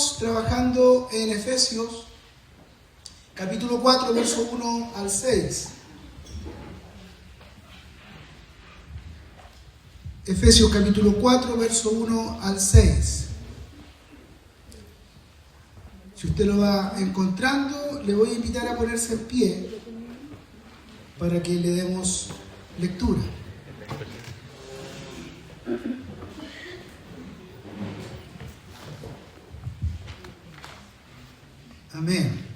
Estamos trabajando en Efesios, capítulo 4, verso 1 al 6. Efesios capítulo 4, verso 1 al 6. Si usted lo va encontrando, le voy a invitar a ponerse en pie para que le demos lectura. Amén.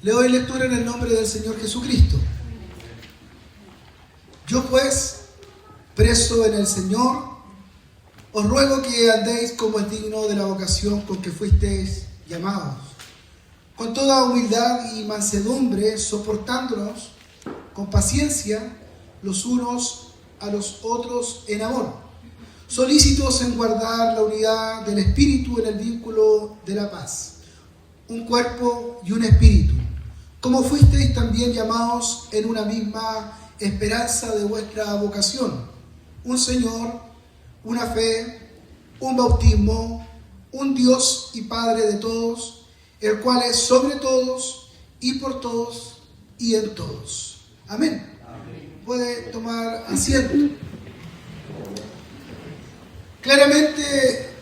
Le doy lectura en el nombre del Señor Jesucristo. Yo pues, preso en el Señor, os ruego que andéis como es digno de la vocación con que fuisteis llamados, con toda humildad y mansedumbre, soportándonos con paciencia los unos a los otros en amor, solícitos en guardar la unidad del Espíritu en el vínculo de la paz. Un cuerpo y un espíritu, como fuisteis también llamados en una misma esperanza de vuestra vocación, un Señor, una fe, un bautismo, un Dios y Padre de todos, el cual es sobre todos y por todos y en todos. Amén. Amén. Puede tomar asiento. Claramente,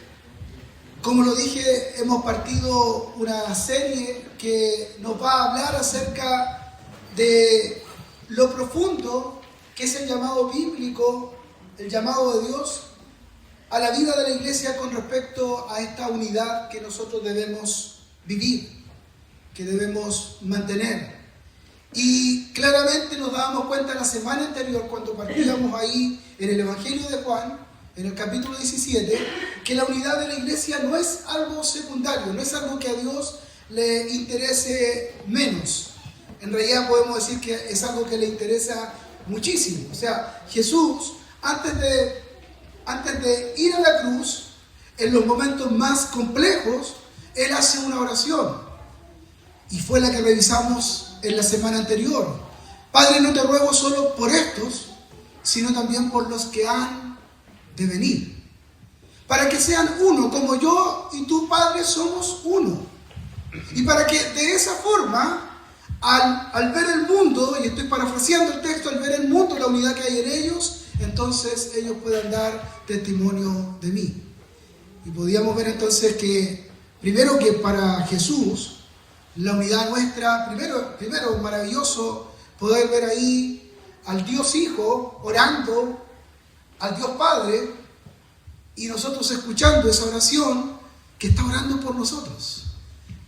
como lo dije, hemos partido una serie que nos va a hablar acerca de lo profundo que es el llamado bíblico, el llamado de Dios a la vida de la iglesia con respecto a esta unidad que nosotros debemos vivir, que debemos mantener. Y claramente nos dábamos cuenta la semana anterior, cuando partíamos ahí en el Evangelio de Juan, en el capítulo 17, que la unidad de la iglesia no es algo secundario, no es algo que a Dios le interese menos. En realidad podemos decir que es algo que le interesa muchísimo. O sea, Jesús, antes de ir a la cruz, en los momentos más complejos, Él hace una oración. Y fue la que revisamos en la semana anterior. Padre, no te ruego solo por estos, sino también por los que han de venir, para que sean uno, como yo y tu Padre somos uno, y para que de esa forma, al ver el mundo, y estoy parafraseando el texto, al ver el mundo, la unidad que hay en ellos, entonces ellos puedan dar testimonio de mí. Y podíamos ver entonces que, primero, que para Jesús, la unidad nuestra, primero maravilloso poder ver ahí al Dios Hijo orando al Dios Padre, y nosotros escuchando esa oración que está orando por nosotros.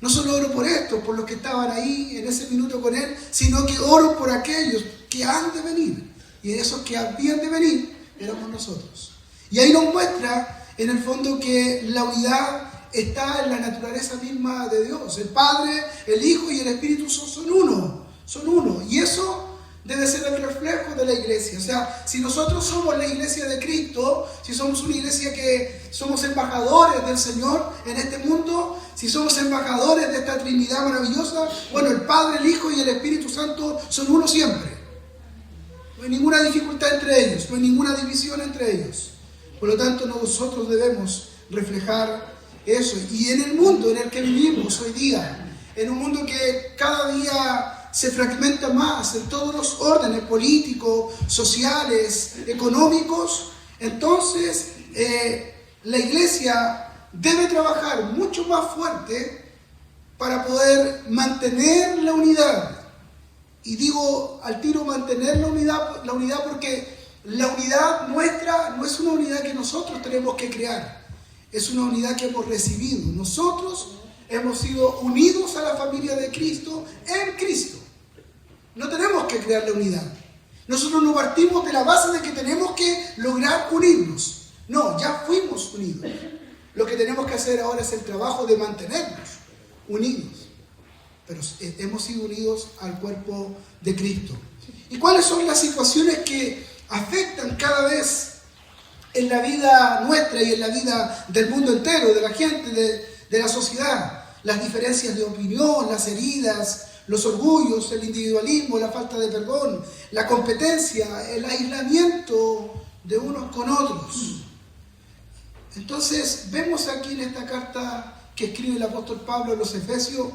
No solo oro por esto, por los que estaban ahí en ese minuto con Él, sino que oro por aquellos que han de venir, y esos que habían de venir éramos nosotros. Y ahí nos muestra en el fondo que la unidad está en la naturaleza misma de Dios. El Padre, el Hijo y el Espíritu son uno, y eso debe ser el reflejo de la iglesia. O sea, si nosotros somos la iglesia de Cristo, si somos una iglesia que somos embajadores del Señor en este mundo, si somos embajadores de esta Trinidad maravillosa, bueno, el Padre, el Hijo y el Espíritu Santo son uno siempre. No hay ninguna dificultad entre ellos, no hay ninguna división entre ellos. Por lo tanto, nosotros debemos reflejar eso. Y en el mundo en el que vivimos hoy día, en un mundo que cada día se fragmenta más en todos los órdenes políticos, sociales, económicos, entonces la iglesia debe trabajar mucho más fuerte para poder mantener la unidad. Y digo al tiro mantener la unidad porque la unidad nuestra no es una unidad que nosotros tenemos que crear, es una unidad que hemos recibido. Nosotros hemos sido unidos a la familia de Cristo en Cristo. No tenemos que crear la unidad. Nosotros no partimos de la base de que tenemos que lograr unirnos. No, ya fuimos unidos. Lo que tenemos que hacer ahora es el trabajo de mantenernos unidos. Pero hemos sido unidos al cuerpo de Cristo. ¿Y cuáles son las situaciones que afectan cada vez en la vida nuestra y en la vida del mundo entero, de la gente, de la sociedad? Las diferencias de opinión, las heridas, los orgullos, el individualismo, la falta de perdón, la competencia, el aislamiento de unos con otros. Entonces, vemos aquí en esta carta que escribe el apóstol Pablo a los Efesios,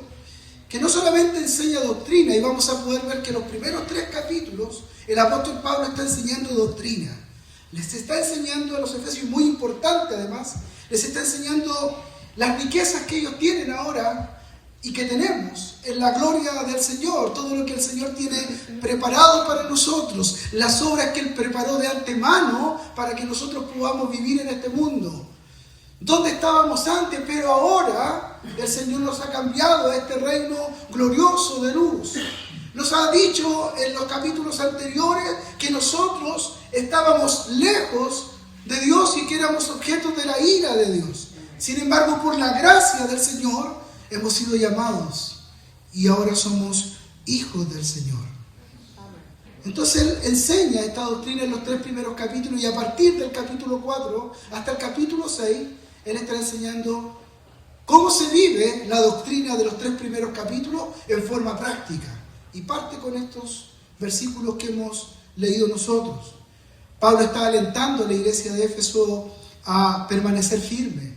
que no solamente enseña doctrina, y vamos a poder ver que los primeros 3 capítulos el apóstol Pablo está enseñando doctrina. Les está enseñando a los Efesios, muy importante además, les está enseñando las riquezas que ellos tienen ahora y que tenemos en la gloria del Señor, todo lo que el Señor tiene preparado para nosotros, las obras que Él preparó de antemano para que nosotros podamos vivir en este mundo. ¿Dónde estábamos antes? Pero ahora el Señor nos ha cambiado a este reino glorioso de luz. Nos ha dicho en los capítulos anteriores que nosotros estábamos lejos de Dios y que éramos objetos de la ira de Dios. Sin embargo, por la gracia del Señor hemos sido llamados y ahora somos hijos del Señor. Entonces Él enseña esta doctrina en los 3 primeros capítulos, y a partir del capítulo 4 hasta el capítulo 6, Él está enseñando cómo se vive la doctrina de los 3 primeros capítulos en forma práctica. Y parte con estos versículos que hemos leído nosotros. Pablo está alentando a la iglesia de Éfeso a permanecer firme,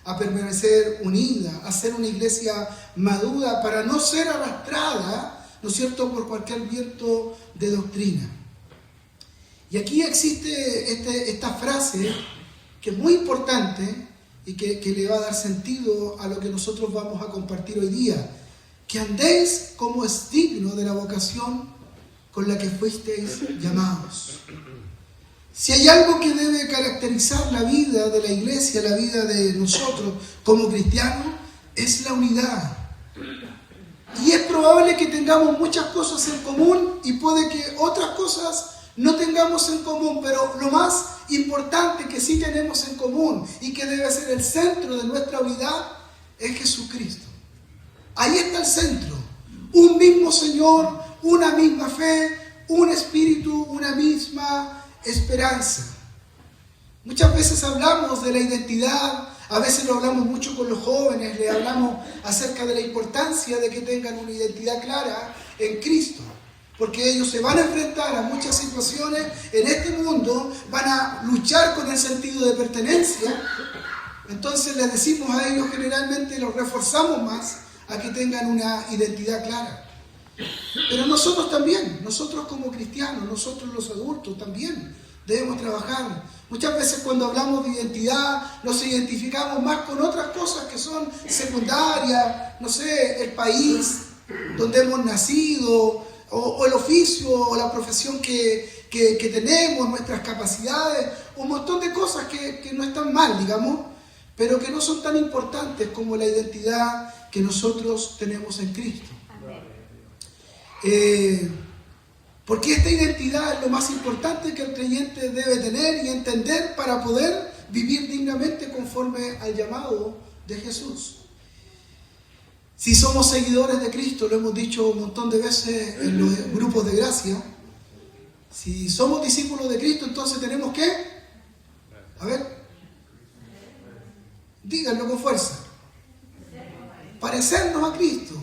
a permanecer unida, a ser una iglesia madura para no ser arrastrada, ¿no es cierto?, por cualquier viento de doctrina. Y aquí existe esta frase que es muy importante y que le va a dar sentido a lo que nosotros vamos a compartir hoy día. Que andéis como es digno de la vocación con la que fuisteis llamados. Si hay algo que debe caracterizar la vida de la iglesia, la vida de nosotros como cristianos, es la unidad. Y es probable que tengamos muchas cosas en común y puede que otras cosas no tengamos en común, pero lo más importante que sí tenemos en común y que debe ser el centro de nuestra unidad es Jesucristo. Ahí está el centro. Un mismo Señor, una misma fe, un espíritu, una misma esperanza. Muchas veces hablamos de la identidad, a veces lo hablamos mucho con los jóvenes, le hablamos acerca de la importancia de que tengan una identidad clara en Cristo, porque ellos se van a enfrentar a muchas situaciones en este mundo, van a luchar con el sentido de pertenencia. Entonces les decimos a ellos, generalmente los reforzamos más a que tengan una identidad clara. Pero nosotros también, nosotros como cristianos, nosotros los adultos también debemos trabajar. Muchas veces cuando hablamos de identidad nos identificamos más con otras cosas que son secundarias, no sé, el país donde hemos nacido, o el oficio o la profesión que tenemos, nuestras capacidades, un montón de cosas que no están mal, digamos, pero que no son tan importantes como la identidad que nosotros tenemos en Cristo. Porque esta identidad es lo más importante que el creyente debe tener y entender para poder vivir dignamente conforme al llamado de Jesús. Si somos seguidores de Cristo, lo hemos dicho un montón de veces en los grupos de gracia, si somos discípulos de Cristo, entonces tenemos que, a ver, díganlo con fuerza, parecernos a Cristo,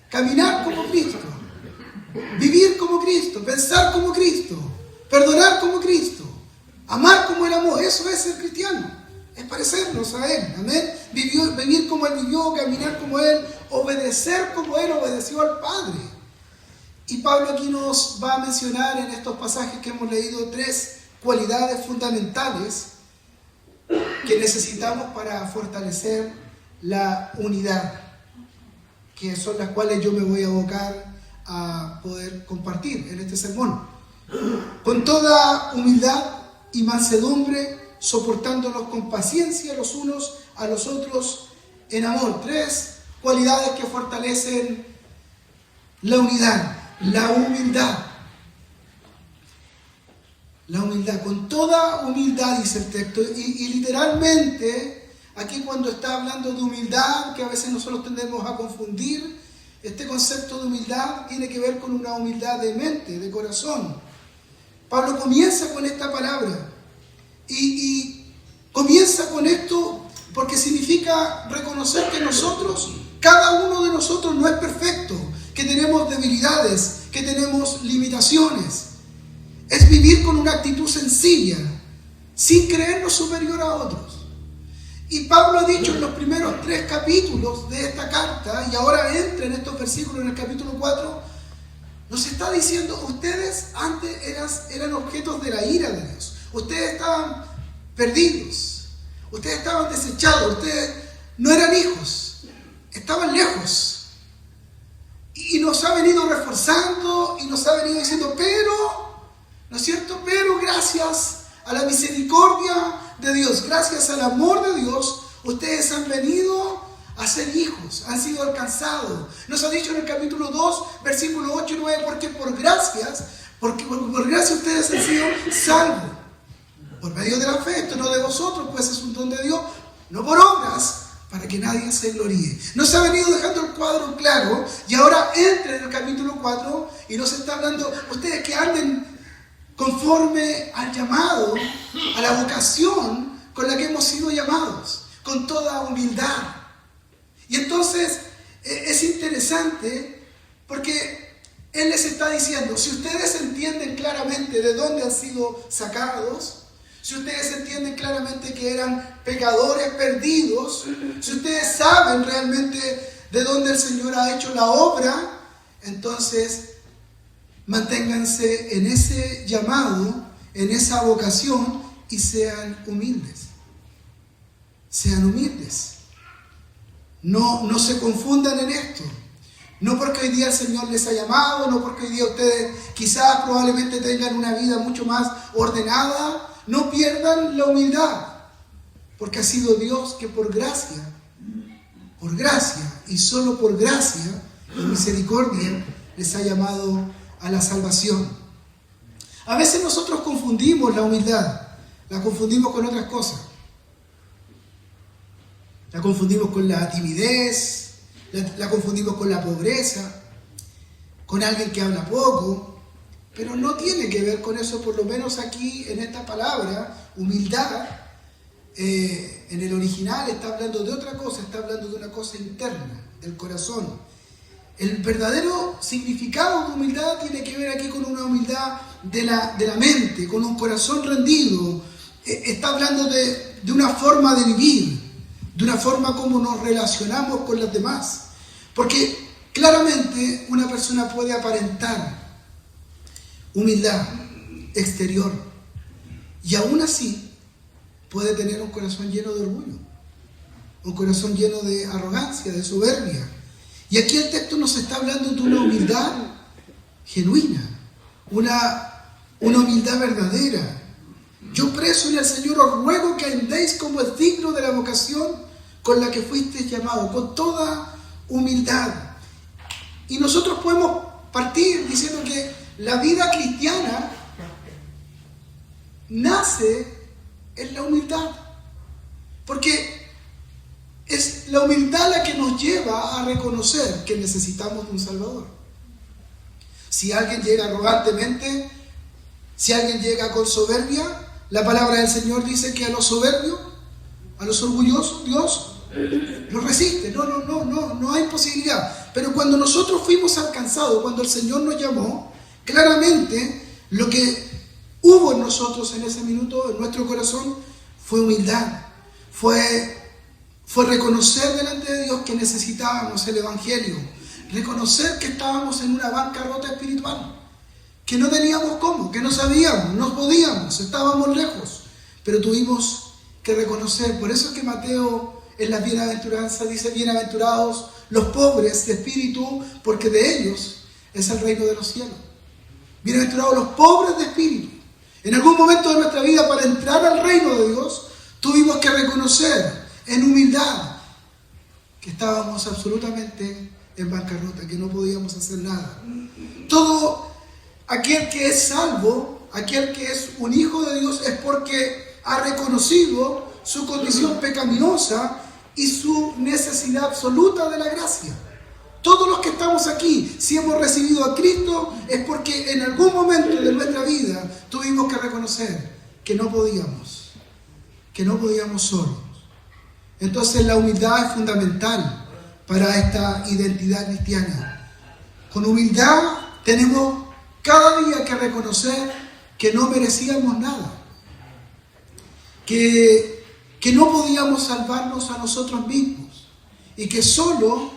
caminar como Cristo, vivir como Cristo, pensar como Cristo, perdonar como Cristo, amar como Él amó. Eso es ser cristiano, es parecernos a Él, amén. Vivir como Él vivió, caminar como Él, obedecer como Él obedeció al Padre. Y Pablo aquí nos va a mencionar en estos pasajes que hemos leído 3 cualidades fundamentales que necesitamos para fortalecer la unidad, que son las cuales yo me voy a abocar a poder compartir en este sermón. Con toda humildad y mansedumbre, soportándonos con paciencia los unos a los otros en amor. 3 cualidades que fortalecen la unidad. La humildad. La humildad, con toda humildad, dice el texto. Y literalmente, aquí cuando está hablando de humildad, que a veces nosotros tendemos a confundir, este concepto de humildad tiene que ver con una humildad de mente, de corazón. Pablo comienza con esta palabra y comienza con esto porque significa reconocer que nosotros, cada uno de nosotros no es perfecto, que tenemos debilidades, que tenemos limitaciones. Es vivir con una actitud sencilla, sin creernos superior a otros. Y Pablo ha dicho en los primeros 3 capítulos de esta carta, y ahora entra en estos versículos en el capítulo 4, nos está diciendo, ustedes antes eran objetos de la ira de Dios. Ustedes estaban perdidos, ustedes estaban desechados, ustedes no eran hijos, estaban lejos. Y nos ha venido reforzando y nos ha venido diciendo, pero, ¿no es cierto? Pero gracias a la misericordia de Dios, gracias al amor de Dios, ustedes han venido a ser hijos, han sido alcanzados. Nos ha dicho en el capítulo 2, versículo 8 y 9, porque por gracia ustedes han sido salvos. Por medio de la fe, esto no de vosotros, pues es un don de Dios, no por obras, para que nadie se gloríe. Nos ha venido dejando el cuadro claro, y ahora entra en el capítulo 4 y nos está hablando, ustedes que anden conforme al llamado, a la vocación con la que hemos sido llamados, con toda humildad. Y entonces es interesante porque Él les está diciendo, si ustedes entienden claramente de dónde han sido sacados, si ustedes entienden claramente que eran pecadores perdidos, si ustedes saben realmente de dónde el Señor ha hecho la obra, entonces manténganse en ese llamado, en esa vocación y sean humildes. Sean humildes. No se confundan en esto. No porque hoy día el Señor les ha llamado, no porque hoy día ustedes quizás probablemente tengan una vida mucho más ordenada, no pierdan la humildad, porque ha sido Dios que por gracia y solo por gracia y misericordia les ha llamado a la salvación. A veces nosotros confundimos la humildad, la confundimos con otras cosas. La confundimos con la timidez, la confundimos con la pobreza, con alguien que habla poco, pero no tiene que ver con eso, por lo menos aquí en esta palabra, humildad, en el original está hablando de otra cosa, está hablando de una cosa interna, del corazón. El verdadero significado de humildad tiene que ver aquí con una humildad de la mente, con un corazón rendido. Está hablando de una forma de vivir, de una forma como nos relacionamos con los demás. Porque claramente una persona puede aparentar humildad exterior y aún así puede tener un corazón lleno de orgullo, un corazón lleno de arrogancia, de soberbia. Y aquí el texto nos está hablando de una humildad genuina, una humildad verdadera. Yo preso en el Señor os ruego que andéis como es digno de la vocación con la que fuisteis llamados, con toda humildad. Y nosotros podemos partir diciendo que la vida cristiana nace en la humildad, porque es la humildad la que nos lleva a reconocer que necesitamos de un Salvador. Si alguien llega arrogantemente, si alguien llega con soberbia, la palabra del Señor dice que a los soberbios, a los orgullosos, Dios los resiste. No hay posibilidad. Pero cuando nosotros fuimos alcanzados, cuando el Señor nos llamó, claramente lo que hubo en nosotros en ese minuto, en nuestro corazón, fue humildad. Fue reconocer delante de Dios que necesitábamos el Evangelio. Reconocer que estábamos en una bancarrota espiritual. Que no teníamos cómo, que no sabíamos, no podíamos, estábamos lejos. Pero tuvimos que reconocer. Por eso es que Mateo en las bienaventuranzas dice: bienaventurados los pobres de espíritu, porque de ellos es el reino de los cielos. Bienaventurados los pobres de espíritu. En algún momento de nuestra vida, para entrar al reino de Dios, tuvimos que reconocer en humildad que estábamos absolutamente en bancarrota, que no podíamos hacer nada. Todo aquel que es salvo, aquel que es un hijo de Dios, es porque ha reconocido su condición pecaminosa y su necesidad absoluta de la gracia. Todos los que estamos aquí, si hemos recibido a Cristo, es porque en algún momento de nuestra vida tuvimos que reconocer que no podíamos solos. Entonces la humildad es fundamental para esta identidad cristiana. Con humildad tenemos cada día que reconocer que no merecíamos nada, que que no podíamos salvarnos a nosotros mismos y que solo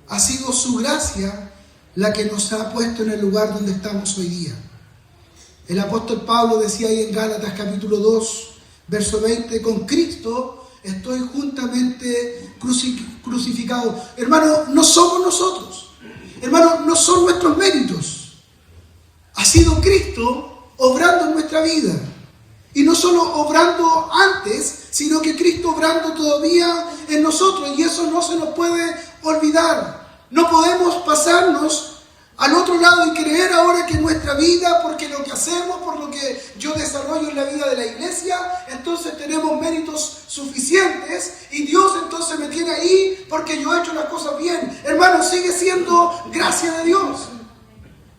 ha sido su gracia la que nos ha puesto en el lugar donde estamos hoy día. El apóstol Pablo decía ahí en Gálatas capítulo 2, verso 20, con Cristo estoy juntamente crucificado. Hermano, no somos nosotros. Hermano, no son nuestros méritos. Ha sido Cristo obrando en nuestra vida. Y no solo obrando antes, sino que Cristo obrando todavía en nosotros. Y eso no se nos puede olvidar. No podemos pasarnos al otro lado y creer ahora que nuestra vida, porque lo que hacemos, por lo que yo desarrollo en la vida de la iglesia, entonces tenemos méritos suficientes y Dios entonces me tiene ahí porque yo he hecho las cosas bien. Hermano, sigue siendo gracia de Dios.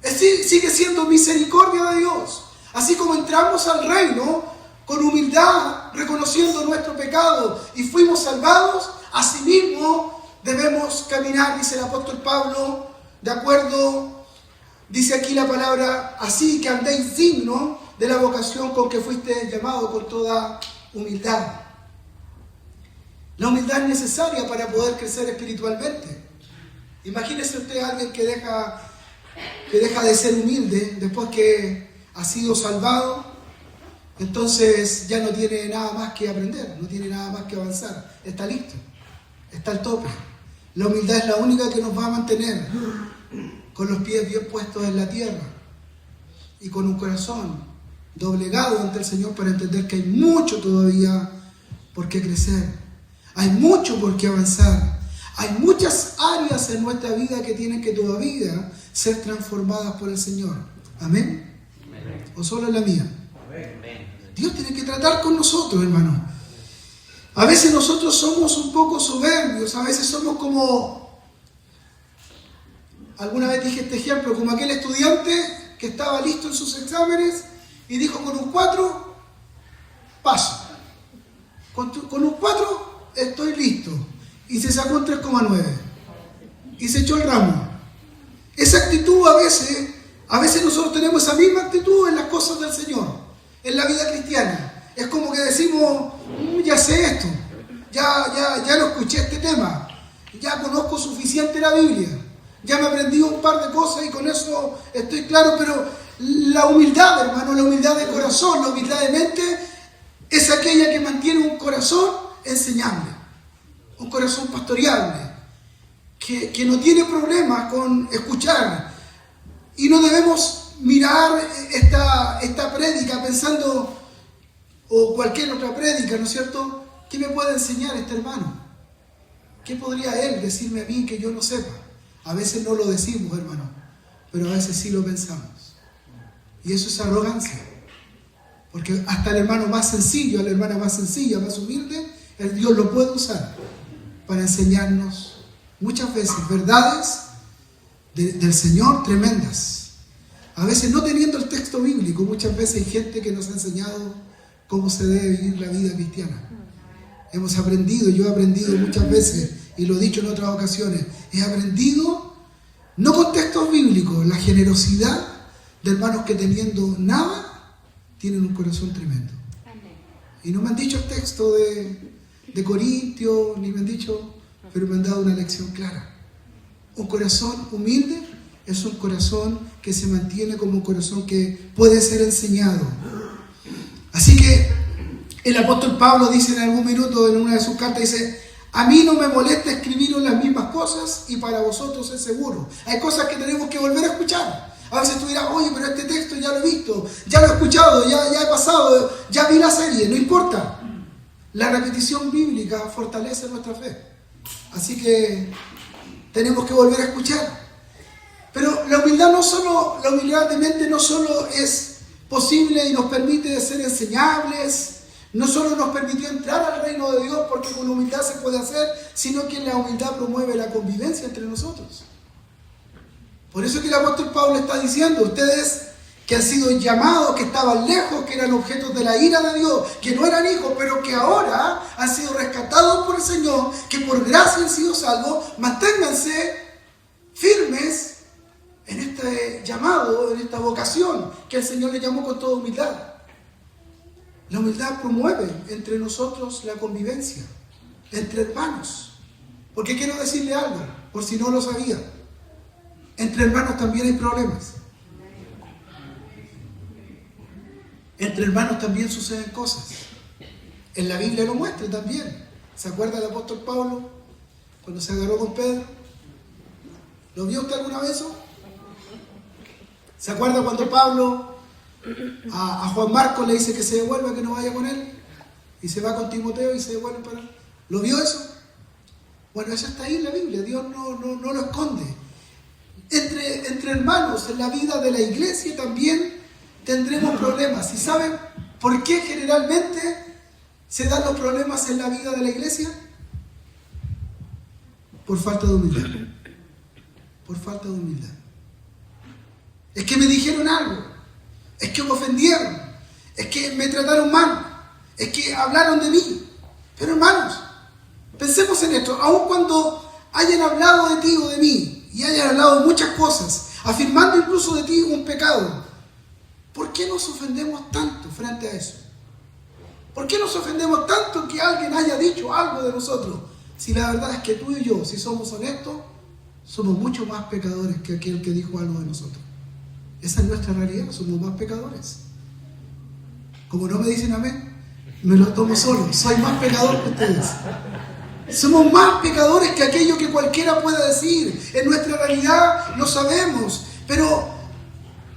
Sigue siendo misericordia de Dios. Así como entramos al reino con humildad, reconociendo nuestro pecado y fuimos salvados, asimismo debemos caminar, dice el apóstol Pablo, de acuerdo, dice aquí la palabra, así que andéis dignos de la vocación con que fuiste llamado, con toda humildad. La humildad es necesaria para poder crecer espiritualmente. Imagínese usted a alguien que deja de ser humilde después que ha sido salvado, entonces ya no tiene nada más que aprender, no tiene nada más que avanzar, está listo, está al tope. La humildad es la única que nos va a mantener con los pies bien puestos en la tierra y con un corazón doblegado ante el Señor para entender que hay mucho todavía por qué crecer, hay mucho por qué avanzar, hay muchas áreas en nuestra vida que tienen que todavía ser transformadas por el Señor. ¿Amén? ¿O solo es la mía? Dios tiene que tratar con nosotros, hermano. A veces nosotros somos un poco soberbios, a veces somos como, alguna vez dije este ejemplo, como aquel estudiante que estaba listo en sus exámenes y dijo con un 4, paso. Con un 4 estoy listo. Y se sacó un 3,9. Y se echó el ramo. Esa actitud a veces nosotros tenemos esa misma actitud en las cosas del Señor, en la vida cristiana. Es como que decimos, ya sé esto, ya lo escuché este tema, ya conozco suficiente la Biblia, ya me aprendí un par de cosas y con eso estoy claro, pero la humildad, hermano, la humildad de corazón, la humildad de mente, es aquella que mantiene un corazón enseñable, un corazón pastoreable, que no tiene problemas con escuchar. Y no debemos mirar esta prédica pensando, o cualquier otra prédica, ¿no es cierto? ¿Qué me puede enseñar este hermano? ¿Qué podría él decirme a mí que yo no sepa? A veces no lo decimos, hermano, pero a veces sí lo pensamos. Y eso es arrogancia. Porque hasta el hermano más sencillo, a la hermana más sencilla, más humilde, Dios lo puede usar para enseñarnos muchas veces verdades del Señor tremendas. A veces no teniendo el texto bíblico, muchas veces hay gente que nos ha enseñado cómo se debe vivir la vida cristiana. Hemos aprendido, yo he aprendido muchas veces, y lo he dicho en otras ocasiones, he aprendido, no con textos bíblicos, la generosidad de hermanos que teniendo nada, tienen un corazón tremendo. Y no me han dicho el texto de Corintios, ni me han dicho, pero me han dado una lección clara. Un corazón humilde es un corazón que se mantiene como un corazón que puede ser enseñado. Así que el apóstol Pablo dice en algún minuto en una de sus cartas, dice, a mí no me molesta escribiros las mismas cosas y para vosotros es seguro. Hay cosas que tenemos que volver a escuchar. A veces tú dirás, oye, pero este texto ya lo he visto, ya lo he escuchado, ya he pasado, ya vi la serie, no importa. La repetición bíblica fortalece nuestra fe. Así que tenemos que volver a escuchar. Pero la humildad de mente no solo es posible y nos permite ser enseñables, no solo nos permitió entrar al reino de Dios porque con humildad se puede hacer, sino que la humildad promueve la convivencia entre nosotros. Por eso que el apóstol Pablo está diciendo, ustedes que han sido llamados, que estaban lejos, que eran objetos de la ira de Dios, que no eran hijos, pero que ahora han sido rescatados por el Señor, que por gracia han sido salvos, manténganse firmes en este llamado, en esta vocación que el Señor le llamó con toda humildad. La humildad promueve entre nosotros la convivencia, entre hermanos. Porque quiero decirle algo, por si no lo sabía. Entre hermanos también hay problemas. Entre hermanos también suceden cosas. En la Biblia lo muestra también. ¿Se acuerda del apóstol Pablo cuando se agarró con Pedro? ¿Lo vio usted alguna vez eso? ¿Se acuerda cuando Pablo a Juan Marcos le dice que se devuelva, que no vaya con él? Y se va con Timoteo y se devuelve para... ¿Lo vio eso? Bueno, eso está ahí en la Biblia. Dios no lo esconde. Entre hermanos en la vida de la iglesia también tendremos problemas. ¿Y saben por qué generalmente se dan los problemas en la vida de la iglesia? Por falta de humildad. Por falta de humildad. Es que me dijeron algo. Es que me ofendieron. Es que me trataron mal. Es que hablaron de mí. Pero hermanos, pensemos en esto. Aun cuando hayan hablado de ti o de mí y hayan hablado de muchas cosas, afirmando incluso de ti un pecado, ¿por qué nos ofendemos tanto frente a eso? ¿Por qué nos ofendemos tanto que alguien haya dicho algo de nosotros? Si la verdad es que tú y yo, si somos honestos, somos mucho más pecadores que aquel que dijo algo de nosotros. Esa es nuestra realidad, somos más pecadores. Como no me dicen amén, me lo tomo solo, soy más pecador que ustedes. Somos más pecadores que aquello que cualquiera pueda decir. En nuestra realidad lo sabemos, pero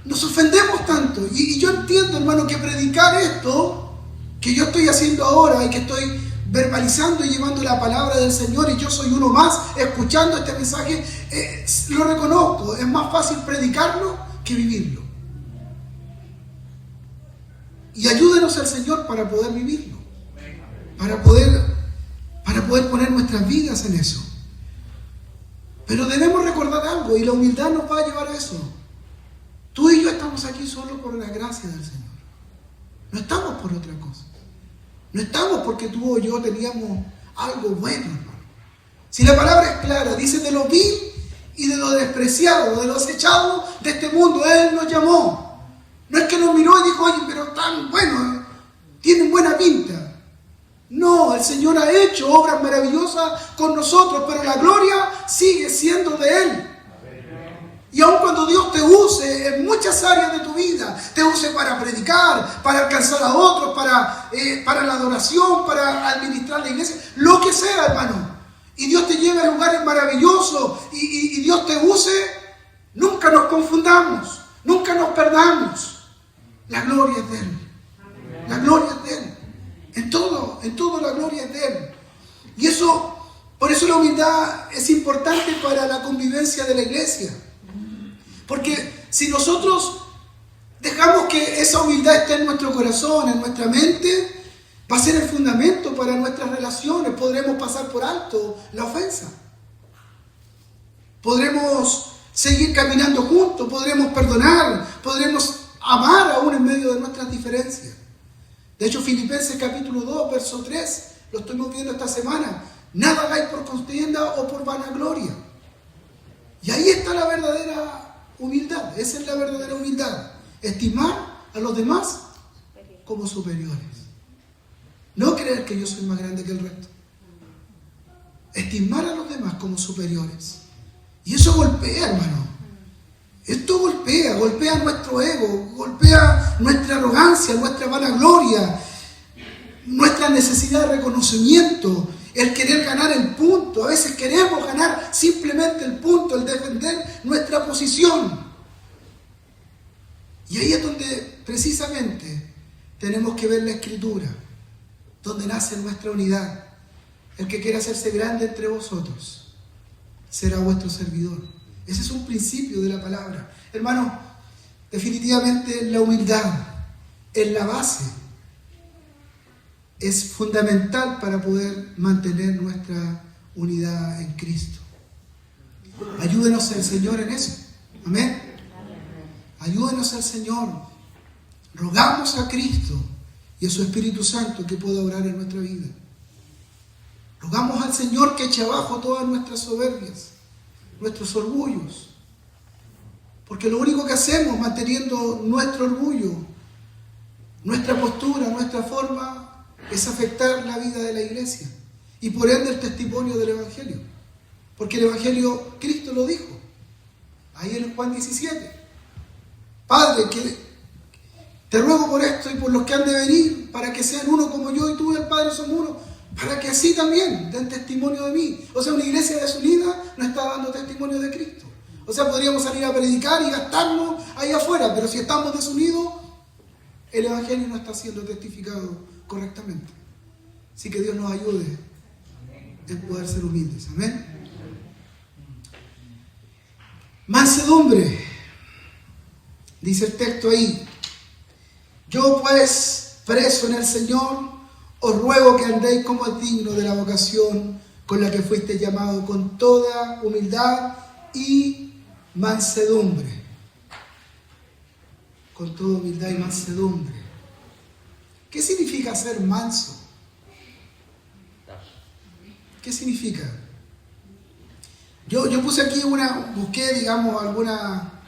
nos ofendemos tanto. Y yo entiendo, hermano, que predicar esto que yo estoy haciendo ahora y que estoy verbalizando y llevando la palabra del Señor, y yo soy uno más escuchando este mensaje, lo reconozco, es más fácil predicarlo que vivirlo. Y ayúdenos al Señor para poder vivirlo, para poder poner nuestras vidas en eso. Pero debemos recordar algo, y la humildad nos va a llevar a eso. Tú y yo estamos aquí solo por la gracia del Señor. No estamos por otra cosa. No estamos porque tú o yo teníamos algo bueno, hermano. Si la palabra es clara, dice de lo vil y de lo despreciado, de lo desechado de este mundo, Él nos llamó. No es que nos miró y dijo, oye, pero tan bueno, tienen buena pinta. No, el Señor ha hecho obras maravillosas con nosotros, pero la gloria sigue siendo de Él. Y aun cuando Dios te use en muchas áreas de tu vida, te use para predicar, para alcanzar a otros, para la adoración, para administrar la iglesia, lo que sea, hermano, y Dios te lleve a lugares maravillosos y Dios te use, nunca nos confundamos, nunca nos perdamos. La gloria es de Él. La gloria es de Él. En todo la gloria es de Él. Y eso, por eso la humildad es importante para la convivencia de la iglesia. Porque si nosotros dejamos que esa humildad esté en nuestro corazón, en nuestra mente, va a ser el fundamento para nuestras relaciones. Podremos pasar por alto la ofensa. Podremos seguir caminando juntos, podremos perdonar, podremos amar aún en medio de nuestras diferencias. De hecho, Filipenses capítulo 2, verso 3, lo estuvimos viendo esta semana. Nada hagáis por contienda o por vanagloria. Y ahí está la verdadera humildad. Esa es la verdadera humildad. Estimar a los demás como superiores. No creer que yo soy más grande que el resto. Estimar a los demás como superiores. Y eso golpea, hermano. Esto golpea nuestro ego, golpea nuestra arrogancia, nuestra vanagloria, nuestra necesidad de reconocimiento, el querer ganar el punto. A veces queremos ganar simplemente el punto, el defender nuestra posición. Y ahí es donde precisamente tenemos que ver la Escritura, donde nace nuestra unidad. El que quiera hacerse grande entre vosotros será vuestro servidor. Ese es un principio de la palabra. Hermano, definitivamente la humildad es la base. Es fundamental para poder mantener nuestra unidad en Cristo. Ayúdenos el Señor en eso. Amén. Ayúdenos al Señor. Rogamos a Cristo y a su Espíritu Santo que pueda obrar en nuestra vida. Rogamos al Señor que eche abajo todas nuestras soberbias, nuestros orgullos. Porque lo único que hacemos manteniendo nuestro orgullo nuestra postura, nuestra forma, es afectar la vida de la iglesia y por ende el testimonio del Evangelio. Porque el Evangelio, Cristo lo dijo, ahí en Juan 17. Padre, que te ruego por esto y por los que han de venir, para que sean uno como yo y tú y el Padre somos uno, para que así también den testimonio de mí. O sea, una iglesia desunida no está dando testimonio de Cristo. O sea, podríamos salir a predicar y gastarnos ahí afuera, pero si estamos desunidos, el Evangelio no está siendo testificado correctamente. Así que Dios nos ayude en poder ser humildes. Amén. Mansedumbre. Dice el texto ahí: yo pues, preso en el Señor, os ruego que andéis como es digno de la vocación con la que fuiste llamado, con toda humildad y mansedumbre. Con toda humildad y mansedumbre. ¿Qué significa ser manso? ¿Qué significa? Yo puse aquí busqué, digamos, alguna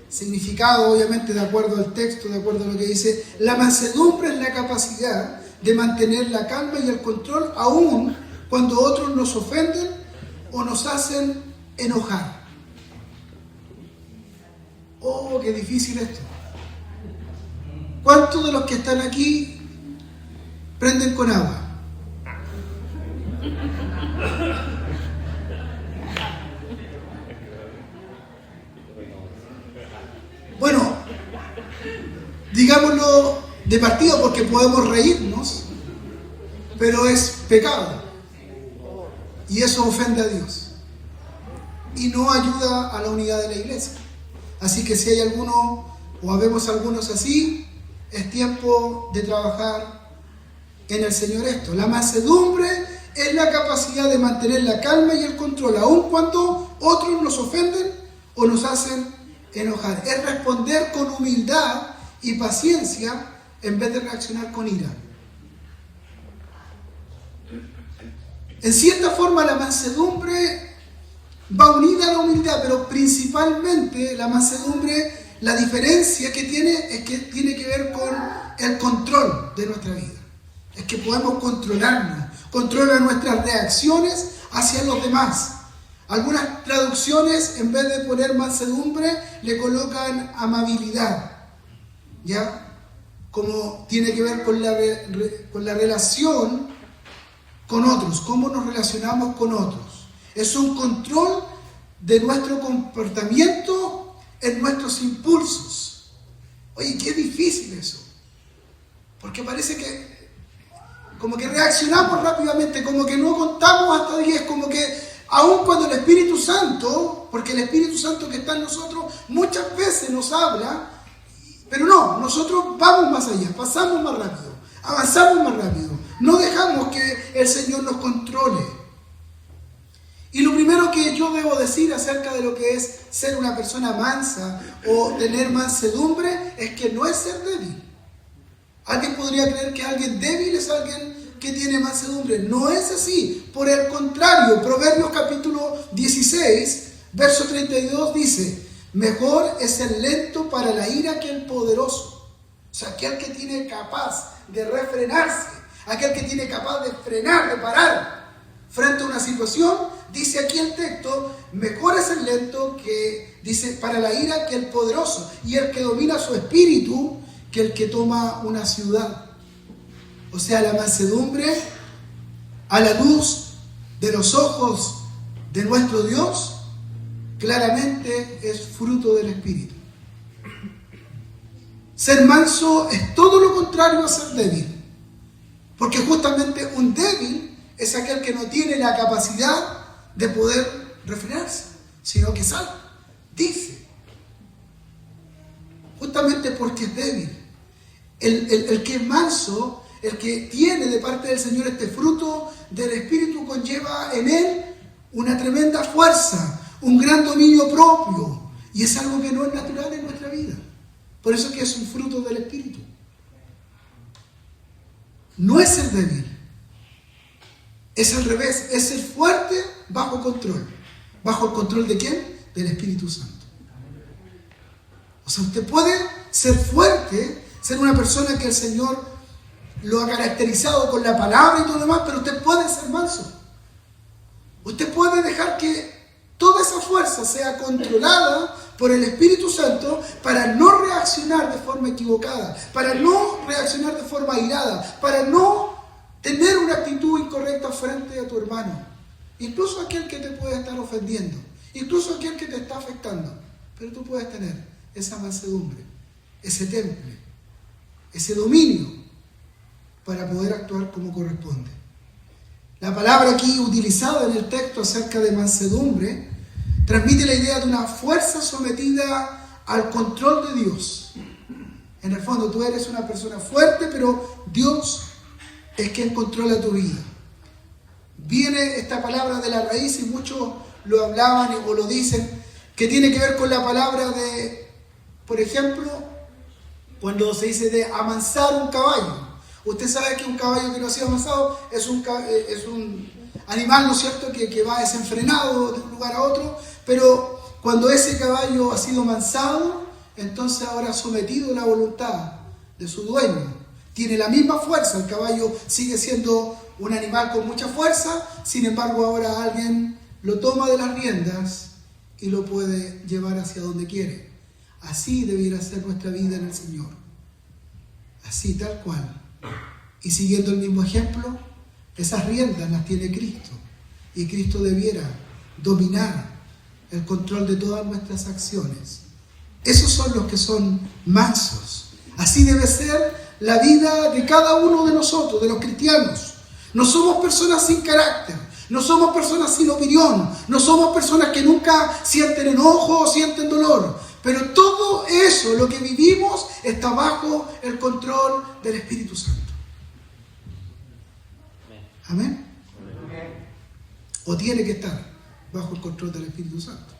significado, obviamente de acuerdo al texto, de acuerdo a lo que dice. La mansedumbre es la capacidad de mantener la calma y el control aún cuando otros nos ofenden o nos hacen enojar. Oh, qué difícil esto. ¿Cuántos de los que están aquí prenden con agua? Bueno, digámoslo de partida porque podemos reírnos, pero es pecado. Y eso ofende a Dios. Y no ayuda a la unidad de la iglesia. Así que si hay alguno, o habemos algunos así, es tiempo de trabajar en el Señor esto. La mansedumbre es la capacidad de mantener la calma y el control, aun cuando otros nos ofenden o nos hacen enojar. Es responder con humildad y paciencia en vez de reaccionar con ira. En cierta forma la mansedumbre va unida a la humildad, pero principalmente la mansedumbre, la diferencia que tiene es que tiene que ver con el control de nuestra vida. Es que podemos controlarnos, controlar nuestras reacciones hacia los demás. Algunas traducciones, en vez de poner mansedumbre, le colocan amabilidad, ¿ya? Como tiene que ver con la relación con otros, cómo nos relacionamos con otros. Es un control de nuestro comportamiento en nuestros impulsos. Oye, qué difícil eso. Porque parece que como que reaccionamos rápidamente, como que no contamos hasta 10, como que aun cuando el Espíritu Santo, porque el Espíritu Santo que está en nosotros muchas veces nos habla, pero no, nosotros vamos más allá, pasamos más rápido, avanzamos más rápido, no dejamos que el Señor nos controle. Y lo primero que yo debo decir acerca de lo que es ser una persona mansa o tener mansedumbre es que no es ser débil. Alguien podría creer que alguien débil es alguien que tiene mansedumbre. No es así. Por el contrario, Proverbios capítulo 16, verso 32 dice: mejor es el lento para la ira que el poderoso. O sea, aquel que tiene capaz de refrenarse, aquel que tiene capaz de frenar, de parar frente a una situación, dice aquí el texto: mejor es el lento que, dice, para la ira que el poderoso, y el que domina su espíritu que el que toma una ciudad. O sea, la mansedumbre, a la luz de los ojos de nuestro Dios, claramente es fruto del Espíritu. Ser manso es todo lo contrario a ser débil, porque justamente un débil es aquel que no tiene la capacidad de poder refrenarse, sino que salta, dice, justamente porque es débil. El que es manso, el que tiene de parte del Señor este fruto del Espíritu, conlleva en él una tremenda fuerza, un gran dominio propio, y es algo que no es natural en nuestra vida. Por eso es que es un fruto del Espíritu. No es ser débil, es al revés, es ser fuerte bajo control. ¿Bajo el control de quién? Del Espíritu Santo. O sea, usted puede ser fuerte ser una persona que el Señor lo ha caracterizado con la palabra y todo lo demás, pero usted puede ser manso. Usted puede dejar que toda esa fuerza sea controlada por el Espíritu Santo para no reaccionar de forma equivocada, para no reaccionar de forma airada, para no tener una actitud incorrecta frente a tu hermano, incluso aquel que te puede estar ofendiendo, incluso aquel que te está afectando. Pero tú puedes tener esa mansedumbre, ese temple, ese dominio para poder actuar como corresponde. La palabra aquí utilizada en el texto acerca de mansedumbre transmite la idea de una fuerza sometida al control de Dios. En el fondo tú eres una persona fuerte, pero Dios es quien controla tu vida. Viene esta palabra de la raíz y muchos lo hablaban o lo dicen, que tiene que ver con la palabra de, por ejemplo, cuando se dice de amansar un caballo. Usted sabe que un caballo que no ha sido amansado es un animal, ¿no es cierto?, que va desenfrenado de un lugar a otro, pero cuando ese caballo ha sido amansado, entonces ahora ha sometido la voluntad de su dueño. Tiene la misma fuerza, el caballo sigue siendo un animal con mucha fuerza, sin embargo ahora alguien lo toma de las riendas y lo puede llevar hacia donde quiere. Así debiera ser nuestra vida en el Señor. Así, tal cual. Y siguiendo el mismo ejemplo, esas riendas las tiene Cristo. Y Cristo debiera dominar el control de todas nuestras acciones. Esos son los que son mansos. Así debe ser la vida de cada uno de nosotros, de los cristianos. No somos personas sin carácter, no somos personas sin opinión, no somos personas que nunca sienten enojo o sienten dolor. Pero todo eso, lo que vivimos, está bajo el control del Espíritu Santo. ¿Amén? O tiene que estar bajo el control del Espíritu Santo.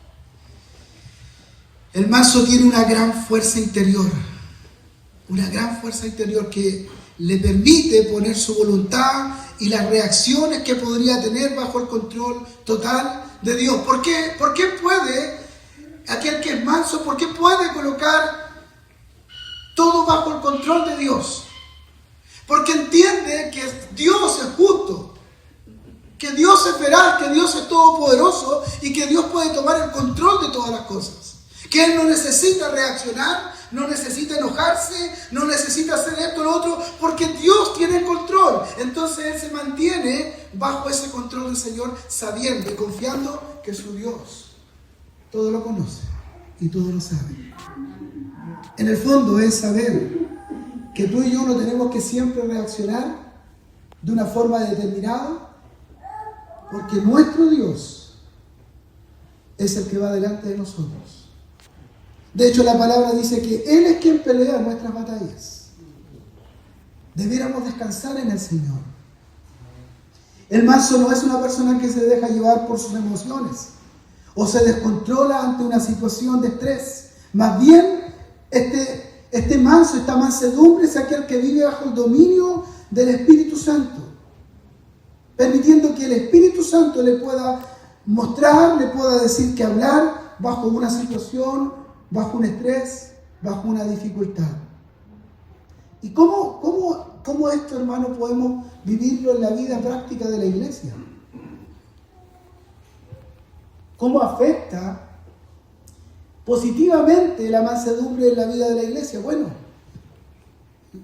El manso tiene una gran fuerza interior. Una gran fuerza interior que le permite poner su voluntad y las reacciones que podría tener bajo el control total de Dios. ¿Por qué? ¿Por qué puede aquel que es manso, por qué puede colocar todo bajo el control de Dios? Porque entiende que Dios es justo, que Dios es veraz, que Dios es todopoderoso y que Dios puede tomar el control de todas las cosas. Que Él no necesita reaccionar, no necesita enojarse, no necesita hacer esto o lo otro, porque Dios tiene el control. Entonces Él se mantiene bajo ese control del Señor, sabiendo y confiando que su Dios todo lo conoce y todo lo sabe. En el fondo es saber que tú y yo no tenemos que siempre reaccionar de una forma determinada, porque nuestro Dios es el que va delante de nosotros. De hecho, la palabra dice que Él es quien pelea nuestras batallas. Debiéramos descansar en el Señor. El manso no es una persona que se deja llevar por sus emociones o se descontrola ante una situación de estrés. Más bien, este manso, esta mansedumbre es aquel que vive bajo el dominio del Espíritu Santo, permitiendo que el Espíritu Santo le pueda mostrar, le pueda decir que hablar bajo una situación, bajo un estrés, bajo una dificultad. ¿Y cómo esto, hermano, podemos vivirlo en la vida práctica de la iglesia? ¿Cómo afecta positivamente la mansedumbre en la vida de la iglesia? Bueno,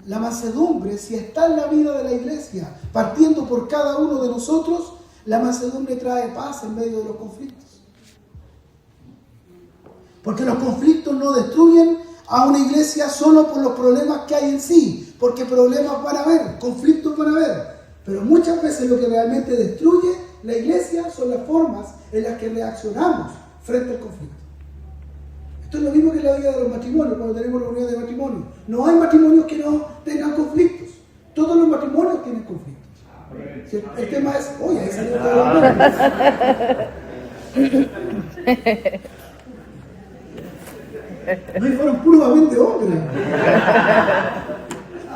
la mansedumbre, si está en la vida de la iglesia, partiendo por cada uno de nosotros, la mansedumbre trae paz en medio de los conflictos. Porque los conflictos no destruyen a una iglesia solo por los problemas que hay en sí, porque problemas van a haber, conflictos van a haber, pero muchas veces lo que realmente destruye la iglesia son las formas en las que reaccionamos frente al conflicto. Esto es lo mismo que en la vida de los matrimonios, cuando tenemos reuniones de matrimonio. No hay matrimonios que no tengan conflictos, todos los matrimonios tienen conflictos. El tema es, oye, ahí salió todo. No, y fueron puramente hombres.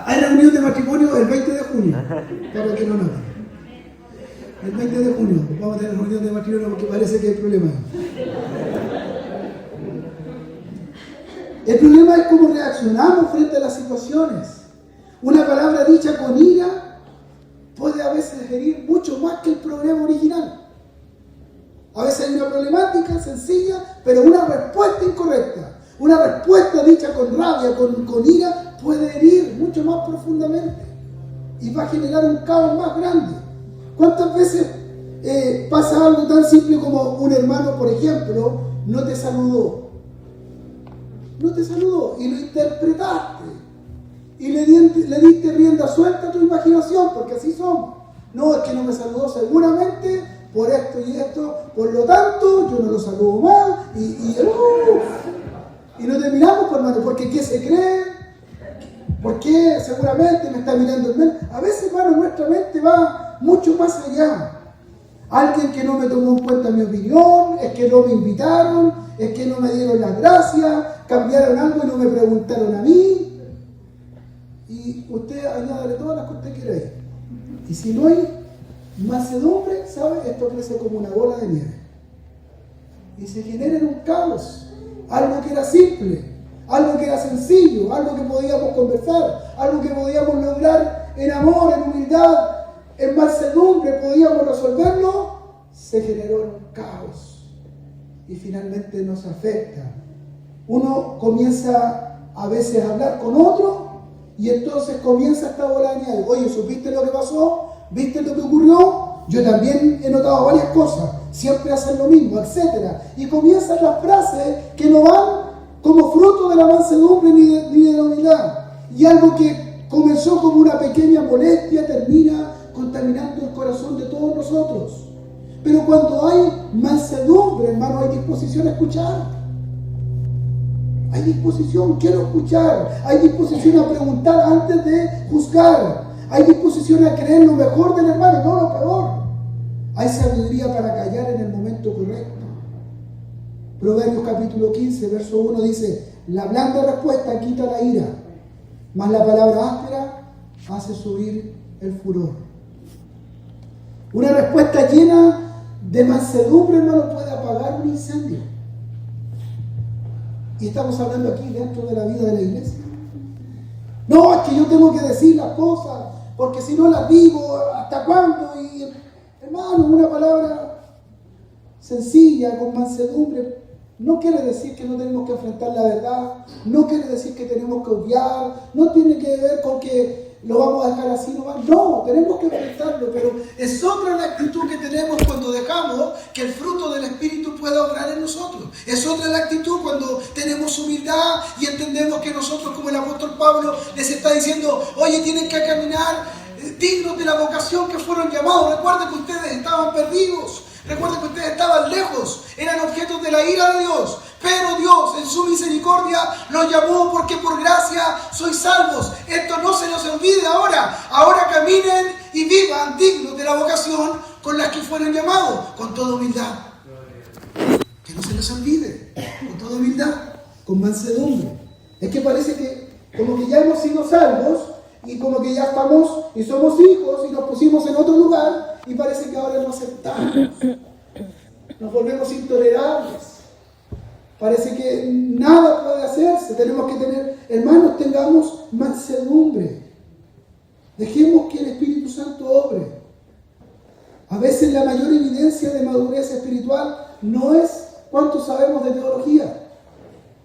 Hay reunión de matrimonio el 20 de junio, para que no noten. El 20 de junio vamos a tener reunión de matrimonio porque parece que hay problemas. El problema es cómo reaccionamos frente a las situaciones. Una palabra dicha con ira puede a veces herir mucho más que el problema original. A veces hay una problemática sencilla, pero una respuesta incorrecta. Una respuesta dicha con rabia, con ira, puede herir mucho más profundamente y va a generar un caos más grande. ¿Cuántas veces pasa algo tan simple como un hermano, por ejemplo, no te saludó? No te saludó y lo interpretaste y le diste rienda suelta a tu imaginación, porque así somos. No, es que no me saludó seguramente por esto y esto, por lo tanto yo no lo saludo más y no terminamos, hermano, porque ¿qué se cree? ¿Por qué seguramente me está mirando el menos? A veces, hermano, nuestra mente va mucho más allá. Alguien que no me tomó en cuenta mi opinión, es que no me invitaron, es que no me dieron las gracias, cambiaron algo y no me preguntaron a mí. Y usted añádale todas las que usted quiera ahí. Y si no hay mansedumbre, ¿sabe? Esto crece como una bola de nieve. Y se genera en un caos. Algo que era simple, algo que era sencillo, algo que podíamos conversar, algo que podíamos lograr en amor, en humildad, en mansedumbre, podíamos resolverlo, se generó en un caos. Y finalmente nos afecta. Uno comienza a veces a hablar con otro y entonces comienza esta bola de nieve. Oye, ¿supiste lo que pasó? ¿Viste lo que ocurrió? Yo también he notado varias cosas. Siempre hacen lo mismo, etc. Y comienzan las frases que no van como fruto de la mansedumbre ni de la humildad. Y algo que comenzó como una pequeña molestia termina contaminando el corazón de todos nosotros. Pero cuando hay mansedumbre, hermano, hay disposición a escuchar. Hay disposición, quiero escuchar. Hay disposición a preguntar antes de juzgar. Hay disposición a creer lo mejor del hermano, no lo peor. Hay sabiduría para callar en el momento correcto. Proverbios capítulo 15, verso 1 dice: la blanda respuesta quita la ira, mas la palabra áspera hace subir el furor. Una respuesta llena de mansedumbre, hermano, puede apagar un incendio. Y estamos hablando aquí dentro de la vida de la iglesia. No, es que yo tengo que decir las cosas, porque si no las digo, ¿hasta cuándo? Y, hermano, una palabra sencilla, con mansedumbre, no quiere decir que no tenemos que enfrentar la verdad, no quiere decir que tenemos que obviar, no tiene que ver con que lo vamos a dejar así nomás. No, tenemos que enfrentarlo, pero es otra la actitud que tenemos cuando dejamos que el fruto del Espíritu pueda obrar en nosotros. Es otra la actitud cuando tenemos humildad y entendemos que nosotros, como el apóstol Pablo les está diciendo, oye, tienen que caminar dignos de la vocación que fueron llamados. Recuerden que ustedes estaban perdidos. Recuerden que ustedes estaban lejos, eran objetos de la ira de Dios, pero Dios en su misericordia los llamó porque por gracia sois salvos. Esto no se nos olvide ahora. Ahora caminen y vivan dignos de la vocación con la que fueron llamados, con toda humildad. Que no se nos olvide, con toda humildad, con mansedumbre. Es que parece que como que ya hemos sido salvos y como que ya estamos y somos hijos y nos pusimos en otro lugar. Y parece que ahora no aceptamos. Nos volvemos intolerables. Parece que nada puede hacerse. Tenemos que tener, hermanos, tengamos mansedumbre. Dejemos que el Espíritu Santo obre. A veces la mayor evidencia de madurez espiritual no es cuánto sabemos de teología.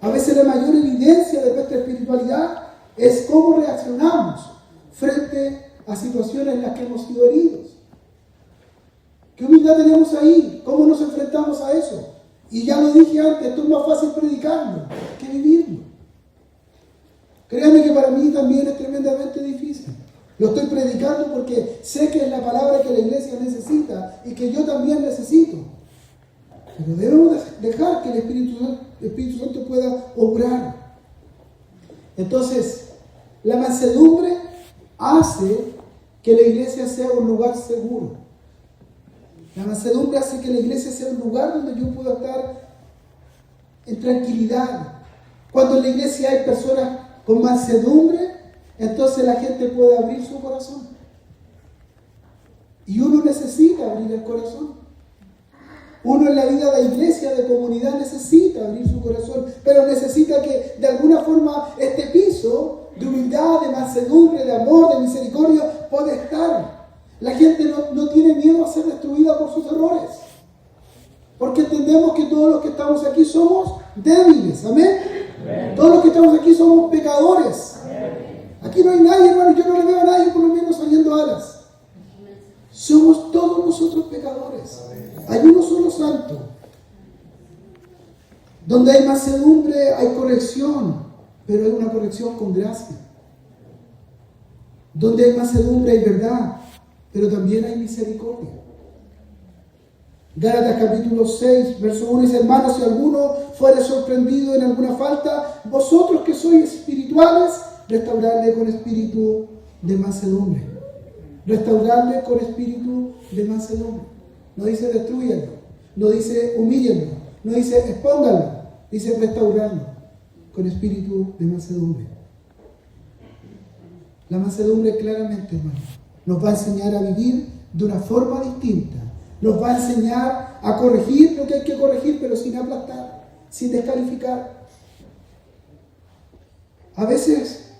A veces la mayor evidencia de nuestra espiritualidad es cómo reaccionamos frente a situaciones en las que hemos sido heridos. ¿Qué humildad tenemos ahí? ¿Cómo nos enfrentamos a eso? Y ya lo dije antes, esto es más fácil predicarlo que vivirlo. Créanme que para mí también es tremendamente difícil. Lo estoy predicando porque sé que es la palabra que la iglesia necesita y que yo también necesito. Pero debemos dejar que el Espíritu Santo pueda obrar. Entonces, la mansedumbre hace que la iglesia sea un lugar seguro. La mansedumbre hace que la iglesia sea un lugar donde yo pueda estar en tranquilidad. Cuando en la iglesia hay personas con mansedumbre, entonces la gente puede abrir su corazón. Y uno necesita abrir el corazón. Uno en la vida de iglesia, de comunidad, necesita abrir su corazón, pero necesita que de alguna forma este piso de humildad, de mansedumbre, de amor, de misericordia pueda estar. La gente no tiene miedo a ser destruida por sus errores, porque entendemos que todos los que estamos aquí somos débiles, ¿amén? Amén. Todos los que estamos aquí somos pecadores. Amén. Aquí no hay nadie, hermano, yo no le veo a nadie por lo menos saliendo alas. Somos todos nosotros pecadores. Hay uno solo santo. Donde hay mansedumbre hay corrección, pero hay una corrección con gracia. Donde hay mansedumbre hay verdad, pero también hay misericordia. Gálatas capítulo 6, verso 1 dice: hermanos, si alguno fuere sorprendido en alguna falta, vosotros que sois espirituales, restaurarle con espíritu de mansedumbre. Restaurarle con espíritu de mansedumbre. No dice destruyanlo, no dice humíllenlo, no dice expónganlo, dice restaurarlo con espíritu de mansedumbre. La mansedumbre claramente, hermano, nos va a enseñar a vivir de una forma distinta. Nos va a enseñar a corregir lo que hay que corregir, pero sin aplastar, sin descalificar. A veces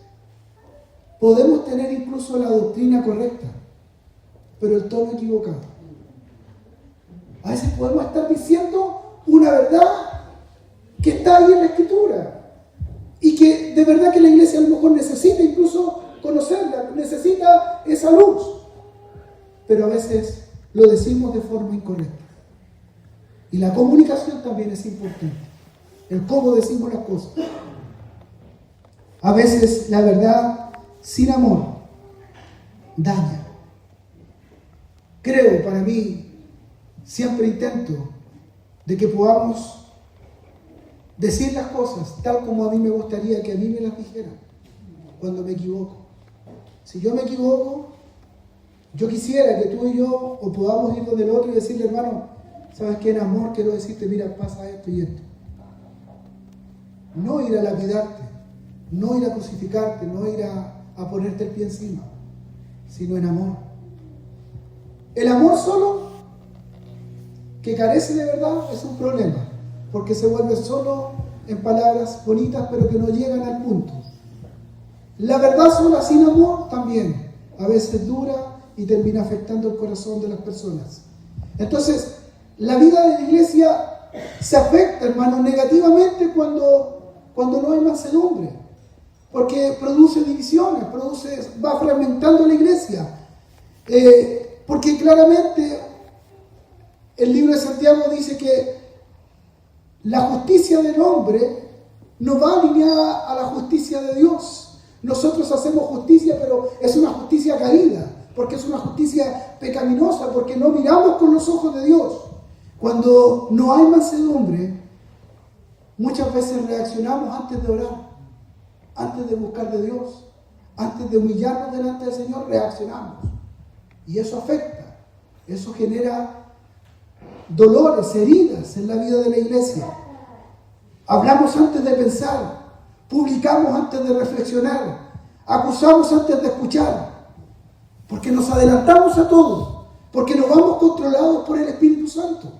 podemos tener incluso la doctrina correcta, pero el tono equivocado. A veces podemos estar diciendo una verdad que está ahí en la Escritura y que de verdad que la iglesia a lo mejor necesita incluso conocerla, necesita esa luz, pero a veces lo decimos de forma incorrecta. Y la comunicación también es importante, el cómo decimos las cosas. A veces la verdad sin amor daña. Creo, para mí, siempre intento de que podamos decir las cosas tal como a mí me gustaría que a mí me las dijeran cuando me equivoco. Si yo me equivoco, yo quisiera que tú y yo o podamos ir donde el otro y decirle: hermano, ¿sabes qué? En amor quiero decirte, mira, pasa esto y esto. No ir a lapidarte, no ir a crucificarte, no ir a ponerte el pie encima, sino en amor. El amor solo, que carece de verdad, es un problema, porque se vuelve solo en palabras bonitas, pero que no llegan al punto. La verdad sola sin amor también a veces dura y termina afectando el corazón de las personas. Entonces, la vida de la iglesia se afecta, hermano, negativamente cuando no hay mansedumbre, porque produce divisiones, va fragmentando la iglesia. Porque claramente el libro de Santiago dice que la justicia del hombre no va alineada a la justicia de Dios. Nosotros hacemos justicia, pero es una justicia caída, porque es una justicia pecaminosa, porque no miramos con los ojos de Dios. Cuando no hay mansedumbre, muchas veces reaccionamos antes de orar, antes de buscar de Dios, antes de humillarnos delante del Señor, reaccionamos. Y eso afecta, eso genera dolores, heridas en la vida de la iglesia. Hablamos antes de pensar, publicamos antes de reflexionar, acusamos antes de escuchar, porque nos adelantamos a todo, porque nos vamos controlados por el Espíritu Santo.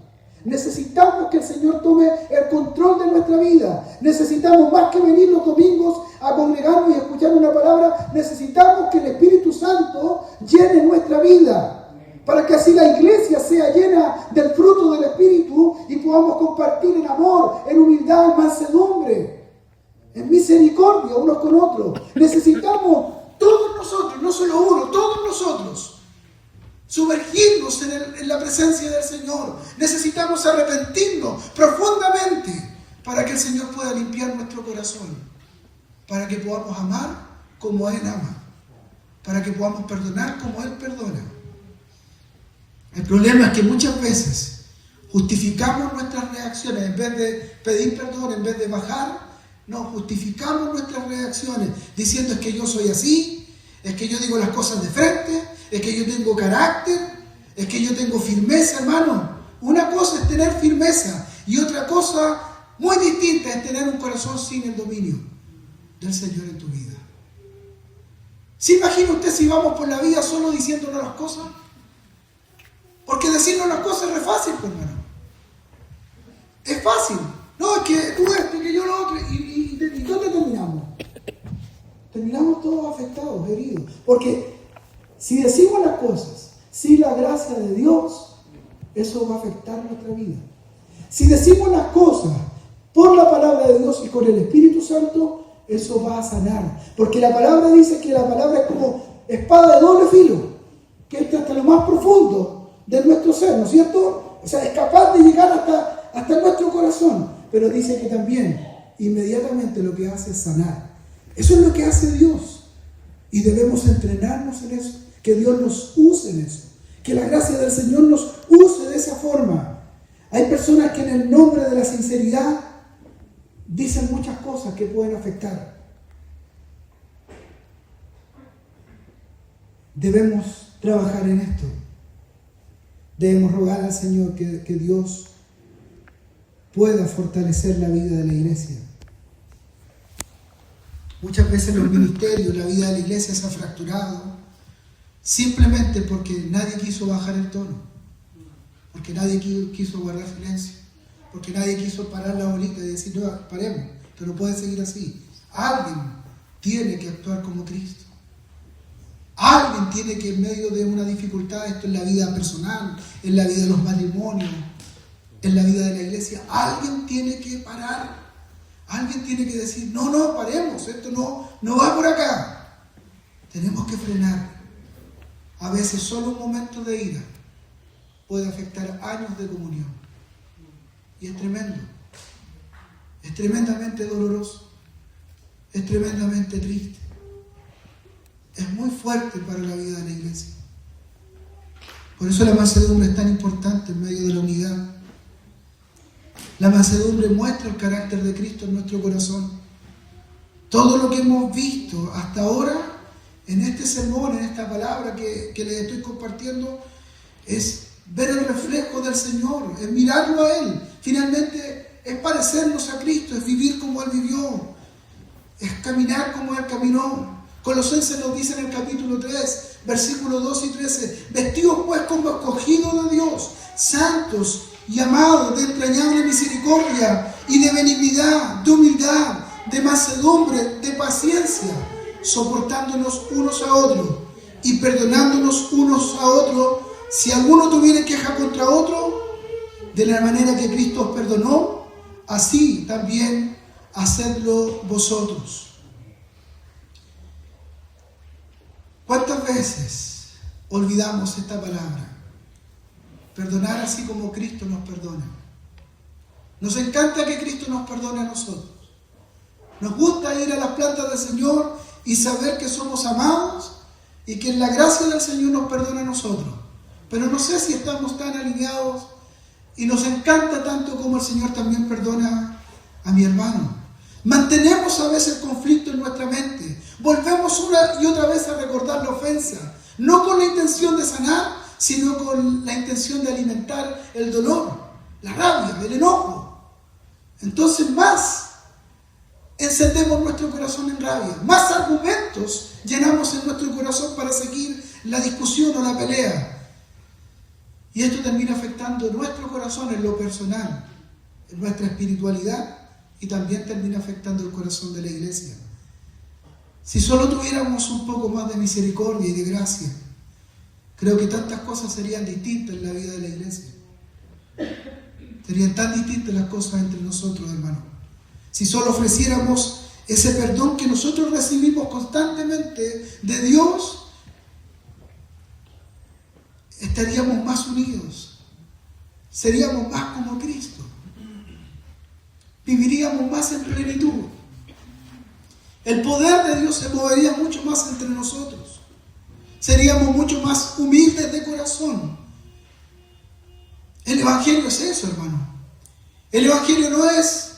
Necesitamos que el Señor tome el control de nuestra vida. Necesitamos más que venir los domingos a congregarnos y escuchar una palabra. Necesitamos que el Espíritu Santo llene nuestra vida, para que así la iglesia sea llena del fruto del Espíritu y podamos compartir en amor, en humildad, en mansedumbre, en misericordia unos con otros. Necesitamos todos nosotros, no solo uno, todos nosotros, sumergirnos en la presencia del Señor. Necesitamos arrepentirnos profundamente para que el Señor pueda limpiar nuestro corazón, para que podamos amar como Él ama, para que podamos perdonar como Él perdona. El problema es que muchas veces justificamos nuestras reacciones. En vez de pedir perdón, en vez de bajar, no, justificamos nuestras reacciones diciendo: es que yo soy así, es que yo digo las cosas de frente, es que yo tengo carácter, es que yo tengo firmeza. Hermano, una cosa es tener firmeza y otra cosa muy distinta es tener un corazón sin el dominio del Señor en tu vida. ¿Se imagina usted si vamos por la vida solo diciéndonos las cosas? Porque decirnos las cosas es re fácil, pues, hermano. Es fácil. No, es que tú esto, que yo lo otro. ¿Y dónde terminamos? Terminamos todos afectados, heridos. Porque si decimos las cosas sin la gracia de Dios, eso va a afectar nuestra vida. Si decimos las cosas por la palabra de Dios y con el Espíritu Santo, eso va a sanar. Porque la palabra dice que la palabra es como espada de doble filo, que entra hasta lo más profundo de nuestro ser, ¿no es cierto? O sea, es capaz de llegar hasta nuestro corazón. Pero dice que también, inmediatamente lo que hace es sanar. Eso es lo que hace Dios. Y debemos entrenarnos en eso. Que Dios nos use en eso. Que la gracia del Señor nos use de esa forma. Hay personas que en el nombre de la sinceridad dicen muchas cosas que pueden afectar. Debemos trabajar en esto. Debemos rogar al Señor que Dios pueda fortalecer la vida de la iglesia. Muchas veces los ministerios, la vida de la iglesia se ha fracturado simplemente porque nadie quiso bajar el tono, porque nadie quiso guardar silencio, porque nadie quiso parar la bolita y decir, no, paremos, que no puede seguir así. Alguien tiene que actuar como Cristo. Alguien tiene que, en medio de una dificultad, esto en la vida personal, en la vida de los matrimonios, en la vida de la iglesia, alguien tiene que parar. Alguien tiene que decir, no, paremos, esto no va por acá. Tenemos que frenar. A veces solo un momento de ira puede afectar años de comunión. Y es tremendo. Es tremendamente doloroso. Es tremendamente triste. Es muy fuerte para la vida de la iglesia. Por eso la mansedumbre es tan importante en medio de la unidad. La mansedumbre muestra el carácter de Cristo en nuestro corazón. Todo lo que hemos visto hasta ahora en este sermón, en esta palabra que les estoy compartiendo, es ver el reflejo del Señor, es mirarlo a Él. Finalmente es parecernos a Cristo, es vivir como Él vivió, es caminar como Él caminó. Colosenses nos dice en el capítulo 3, versículos 2 y 13, vestidos pues como escogidos de Dios, santos y amados, de entrañable misericordia y de benignidad, de humildad, de mansedumbre, de paciencia, soportándonos unos a otros y perdonándonos unos a otros, si alguno tuviera queja contra otro, de la manera que Cristo os perdonó, así también hacedlo vosotros. ¿Cuántas veces olvidamos esta palabra? Perdonar así como Cristo nos perdona. Nos encanta que Cristo nos perdone a nosotros. Nos gusta ir a las plantas del Señor y saber que somos amados y que en la gracia del Señor nos perdona a nosotros. Pero no sé si estamos tan alineados y nos encanta tanto como el Señor también perdona a mi hermano. Mantenemos a veces el conflicto en nuestra mente. Volvemos una y otra vez a recordar la ofensa. No con la intención de sanar, sino con la intención de alimentar el dolor, la rabia, el enojo. Entonces más encendemos nuestro corazón en rabia, más argumentos llenamos en nuestro corazón para seguir la discusión o la pelea. Y esto termina afectando nuestro corazón en lo personal, en nuestra espiritualidad, y también termina afectando el corazón de la iglesia. Si solo tuviéramos un poco más de misericordia y de gracia, creo que tantas cosas serían distintas en la vida de la iglesia. Serían tan distintas las cosas entre nosotros, hermanos. Si solo ofreciéramos ese perdón que nosotros recibimos constantemente de Dios, estaríamos más unidos. Seríamos más como Cristo. Viviríamos más en plenitud. El poder de Dios se movería mucho más entre nosotros. Seríamos mucho más humildes de corazón. El Evangelio es eso, hermano. El Evangelio no es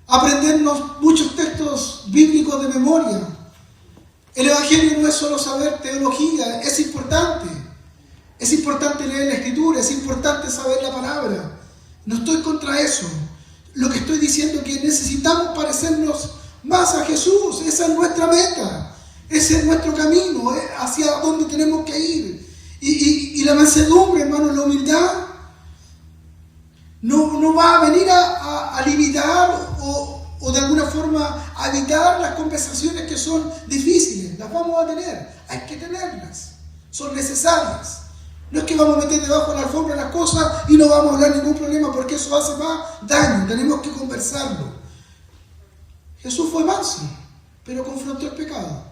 aprendernos muchos textos bíblicos de memoria. El Evangelio no es solo saber teología, es importante. Es importante leer la Escritura, es importante saber la palabra. No estoy contra eso. Lo que estoy diciendo es que necesitamos parecernos más a Jesús. Esa es nuestra meta. Ese es nuestro camino, hacia donde tenemos que ir. Y la mansedumbre, hermano, la humildad, no va a venir a limitar o de alguna forma a evitar las conversaciones que son difíciles. Las vamos a tener, hay que tenerlas, son necesarias. No es que vamos a meter debajo de la alfombra las cosas y no vamos a hablar ningún problema porque eso hace más daño, tenemos que conversarlo. Jesús fue manso, pero confrontó el pecado.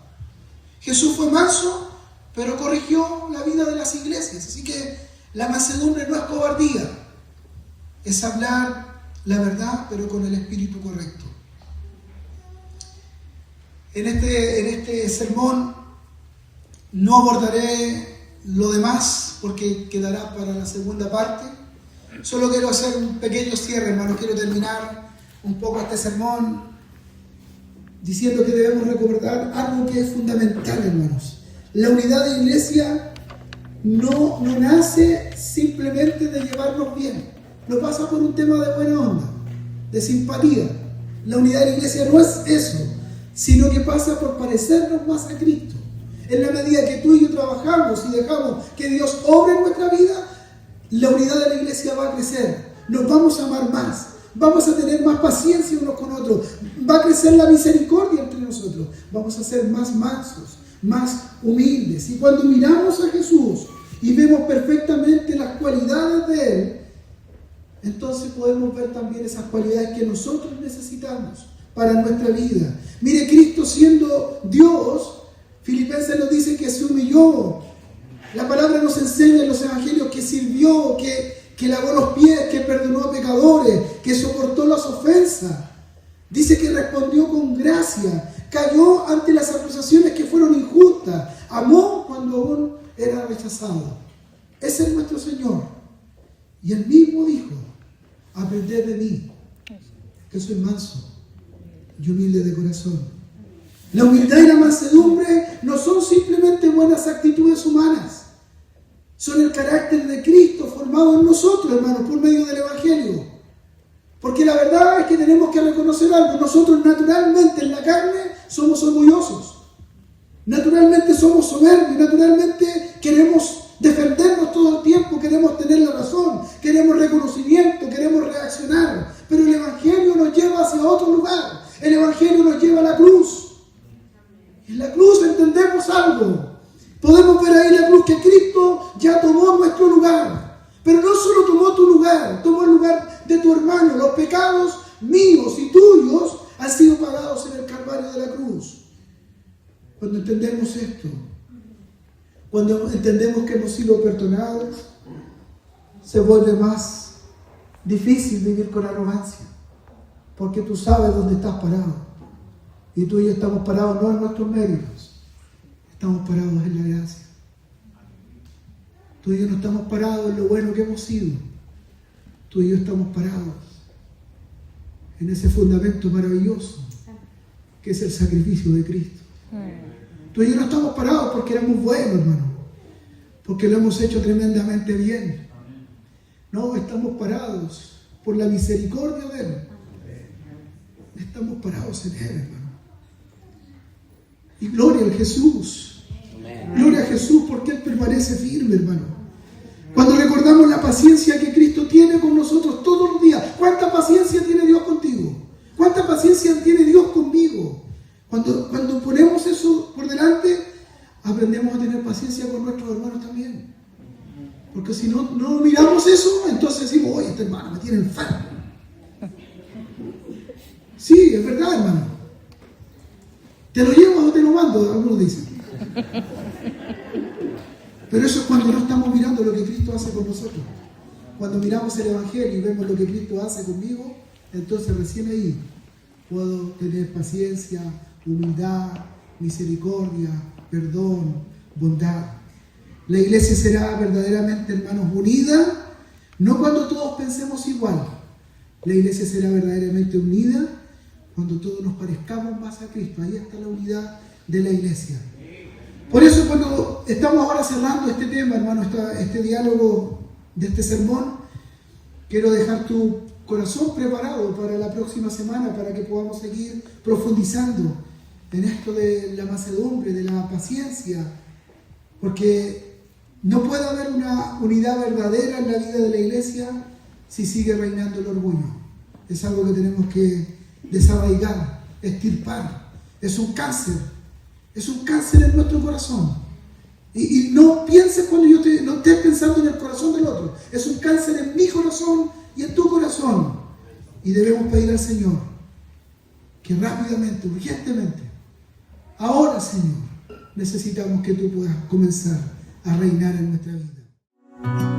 Jesús fue manso, pero corrigió la vida de las iglesias. Así que la mansedumbre no es cobardía, es hablar la verdad, pero con el espíritu correcto. En este sermón no abordaré lo demás porque quedará para la segunda parte. Solo quiero hacer un pequeño cierre, hermanos. Quiero terminar un poco este sermón diciendo que debemos recordar algo que es fundamental, hermanos. La unidad de iglesia no nace simplemente de llevarnos bien. No pasa por un tema de buena onda, de simpatía. La unidad de la iglesia no es eso, sino que pasa por parecernos más a Cristo. En la medida que tú y yo trabajamos y dejamos que Dios obre en nuestra vida, la unidad de la iglesia va a crecer. Nos vamos a amar más. Vamos a tener más paciencia unos con otros. Va a crecer la misericordia entre nosotros. Vamos a ser más mansos, más humildes. Y cuando miramos a Jesús y vemos perfectamente las cualidades de Él, entonces podemos ver también esas cualidades que nosotros necesitamos para nuestra vida. Mire, Cristo siendo Dios, Filipenses nos dice que se humilló. La palabra nos enseña en los evangelios que sirvió, que lavó los pies, que perdonó a pecadores, que soportó las ofensas. Dice que respondió con gracia, cayó ante las acusaciones que fueron injustas, amó cuando aún era rechazado. Ese es nuestro Señor. Y Él mismo dijo, aprended de mí, que soy manso y humilde de corazón. La humildad y la mansedumbre no son simplemente buenas actitudes humanas. Son el carácter de Cristo formado en nosotros, hermanos, por medio del Evangelio. Porque la verdad es que tenemos que reconocer algo. Nosotros naturalmente en la carne somos orgullosos. Naturalmente somos soberbios. Naturalmente queremos defendernos todo el tiempo. Queremos tener la razón. Queremos reconocimiento. Queremos reaccionar. Pero el Evangelio nos lleva hacia otro lugar. El Evangelio nos lleva a la cruz. En la cruz entendemos algo. Podemos ver ahí la cruz que Cristo ya tomó nuestro lugar. Pero no solo tomó tu lugar, tomó el lugar de tu hermano. Los pecados míos y tuyos han sido pagados en el Calvario de la cruz. Cuando entendemos esto, cuando entendemos que hemos sido perdonados, se vuelve más difícil vivir con arrogancia. Porque tú sabes dónde estás parado. Y tú y yo estamos parados no en nuestros méritos, estamos parados en la gracia. Tú y yo no estamos parados en lo bueno que hemos sido. Tú y yo estamos parados en ese fundamento maravilloso que es el sacrificio de Cristo. Tú y yo no estamos parados porque éramos buenos, hermano, porque lo hemos hecho tremendamente bien. No, estamos parados por la misericordia de Él. Estamos parados en Él, hermano. Y gloria a Jesús. Gloria a Jesús porque Él permanece firme, hermano. Cuando recordamos la paciencia que Cristo tiene con nosotros todos los días. ¿Cuánta paciencia tiene Dios contigo? ¿Cuánta paciencia tiene Dios conmigo? Cuando ponemos eso por delante, aprendemos a tener paciencia con nuestros hermanos también. Porque si no miramos eso, entonces decimos, oye, este hermano me tiene enfermo. Sí, es verdad, hermano. ¿Te lo llevas o te lo mando? Algunos dicen. Pero eso es cuando no estamos mirando lo que Cristo hace con nosotros. Cuando miramos el Evangelio y vemos lo que Cristo hace conmigo, entonces recién ahí puedo tener paciencia, humildad, misericordia, perdón, bondad. La iglesia será verdaderamente, hermanos, unida, no cuando todos pensemos igual. La iglesia será verdaderamente unida cuando todos nos parezcamos más a Cristo. Ahí está la unidad de la iglesia. Por eso cuando estamos ahora cerrando este tema, hermano, este diálogo de este sermón, quiero dejar tu corazón preparado para la próxima semana, para que podamos seguir profundizando en esto de la mansedumbre, de la paciencia, porque no puede haber una unidad verdadera en la vida de la iglesia si sigue reinando el orgullo. Es algo que tenemos que desarraigar, extirpar. Es un cáncer en nuestro corazón. Y no pienses cuando no estés pensando en el corazón del otro. Es un cáncer en mi corazón y en tu corazón. Y debemos pedir al Señor que rápidamente, urgentemente, ahora, Señor, necesitamos que tú puedas comenzar a reinar en nuestra vida.